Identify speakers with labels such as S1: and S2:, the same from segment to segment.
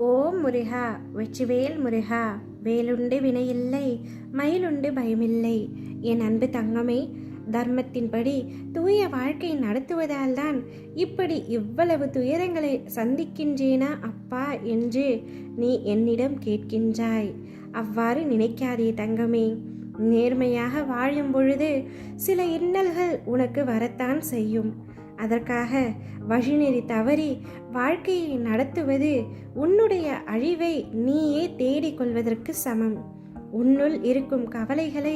S1: ஓம் முருகா, வெற்றிவேல் முருகா. வேலுண்டு வினையில்லை, மயிலுண்டு பயமில்லை. என் அன்பு தங்கமே, தர்மத்தின்படி தூய வாழ்க்கை நடத்துவதால் தான் இப்படி இவ்வளவு துயரங்களை சந்திக்கின்றேனா அப்பா என்று நீ என்னிடம் கேட்கின்றாய். அவ்வாறு நினைக்காதே தங்கமே. நேர்மையாக வாழும் பொழுது சில இன்னல்கள் உனக்கு வரத்தான் செய்யும். அதற்காக வழிநெறி தவறி வாழ்க்கையை நடத்துவது உன்னுடைய அழிவை நீயே தேடிக்கொள்வதற்கு சமம். உன்னுள் இருக்கும் கவலைகளை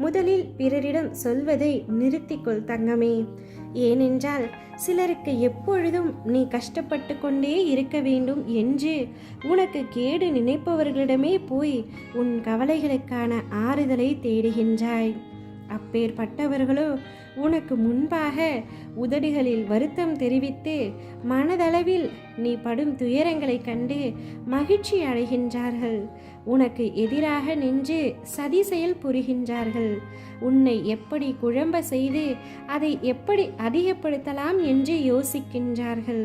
S1: முதலில் பிறரிடம் சொல்வதை நிறுத்திக்கொள் தங்கமே. ஏனென்றால் சிலருக்கு எப்பொழுதும் நீ கஷ்டப்பட்டு கொண்டே இருக்க வேண்டும் என்று உனக்கு கேடு நினைப்பவர்களிடமே போய் உன் கவலைகளுக்கான ஆறுதலை தேடுகின்றாய். அப்பேற்பட்டவர்களோ உனக்கு முன்பாக உதடுகளில் வருத்தம் தெரிவித்து மனதளவில் நீ படும் துயரங்களை கண்டு மகிழ்ச்சி அடைகின்றார்கள். உனக்கு எதிராக நின்று சதி செயல் புரிகின்றார்கள். உன்னை எப்படி குழம்ப செய்து அதை எப்படி அதிகப்படுத்தலாம் என்று யோசிக்கின்றார்கள்.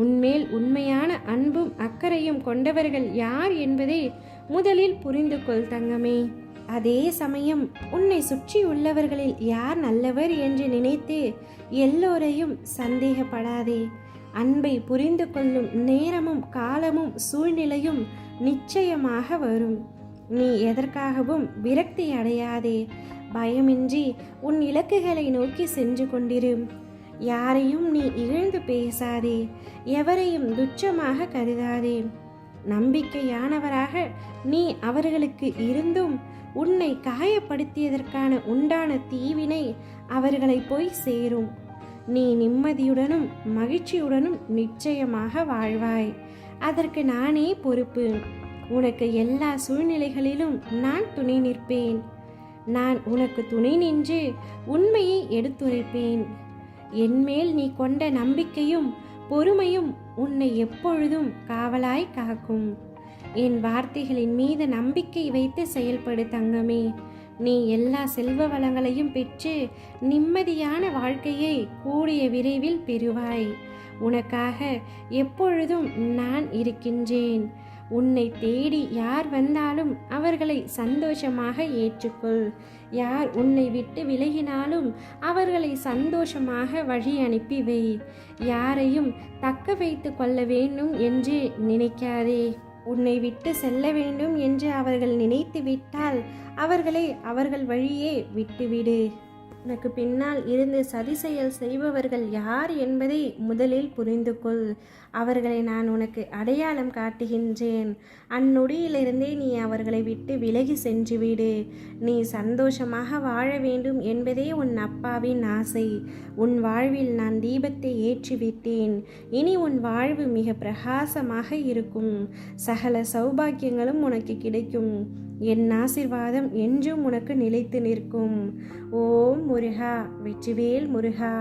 S1: உன்மேல் உண்மையான அன்பும் அக்கறையும் கொண்டவர்கள் யார் என்பதை முதலில் புரிந்து கொள் தங்கமே. அதே சமயம் உன்னை சுற்றி உள்ளவர்களில் யார் நல்லவர் என்று நினைத்து எல்லோரையும் சந்தேகப்படாதே. அன்பை புரிந்து கொள்ளும் நேரமும் காலமும் சூழ்நிலையும் நிச்சயமாக வரும். நீ எதற்காகவும் விரக்தி அடையாதே. பயமின்றி உன் இலக்குகளை நோக்கி சென்று கொண்டிரு. யாரையும் நீ இகழ்ந்து பேசாதே. எவரையும் துச்சமாக கருதாதே. நம்பிக்கையானவராக நீ அவர்களுக்கு இருந்தும் உன்னை காயப்படுத்தியதற்கான உண்டான தீவினை அவர்களை போய் சேரும். நீ நிம்மதியுடனும் மகிழ்ச்சியுடனும் நிச்சயமாக வாழ்வாய். அதற்கு நானே பொறுப்பு. உனக்கு எல்லா சூழ்நிலைகளிலும் நான் துணை நிற்பேன். நான் உனக்கு துணை நின்று உண்மையை எடுத்துரைப்பேன். என்மேல் நீ கொண்ட நம்பிக்கையும் பொறுமையும் உன்னை எப்பொழுதும் காவலாய் காக்கும். என் வார்த்தைகளின் மீது நம்பிக்கை வைத்து செயல்படு தங்கமே. நீ எல்லா செல்வ வளங்களையும் பெற்று நிம்மதியான வாழ்க்கையை கூடிய விரைவில் பெறுவாய். உனக்காக எப்பொழுதும் நான் இருக்கின்றேன். உன்னை தேடி யார் வந்தாலும் அவர்களை சந்தோஷமாக ஏற்றுக்கொள். யார் உன்னை விட்டு விலகினாலும் அவர்களை சந்தோஷமாக வழி அனுப்பி வை. யாரையும் தக்க வைத்து கொள்ள வேண்டும் என்று நினைக்காதே. உன்னை விட்டு செல்ல வேண்டும் என்று அவர்கள் நினைத்து விட்டால் அவர்களை அவர்கள் வழியே விட்டுவிடு. உனக்கு பின்னால் இருந்து சதி செயல் செய்பவர்கள் யார் என்பதை முதலில் புரிந்து கொள். அவர்களை நான் உனக்கு அடையாளம் காட்டுகின்றேன். அந்நொடியிலிருந்தே நீ அவர்களை விட்டு விலகி சென்றுவிடு. நீ சந்தோஷமாக வாழ வேண்டும் என்பதே உன் அப்பாவின் ஆசை. உன் வாழ்வில் நான் தீபத்தை ஏற்றிவிட்டேன். இனி உன் வாழ்வு மிக பிரகாசமாக இருக்கும். சகல சௌபாக்கியங்களும் உனக்கு கிடைக்கும். என் ஆசீர்வாதம் என்றும் உனக்கு நிலைத்து நிற்கும். ஓம் முருகா, வெற்றிவேல் முருகா.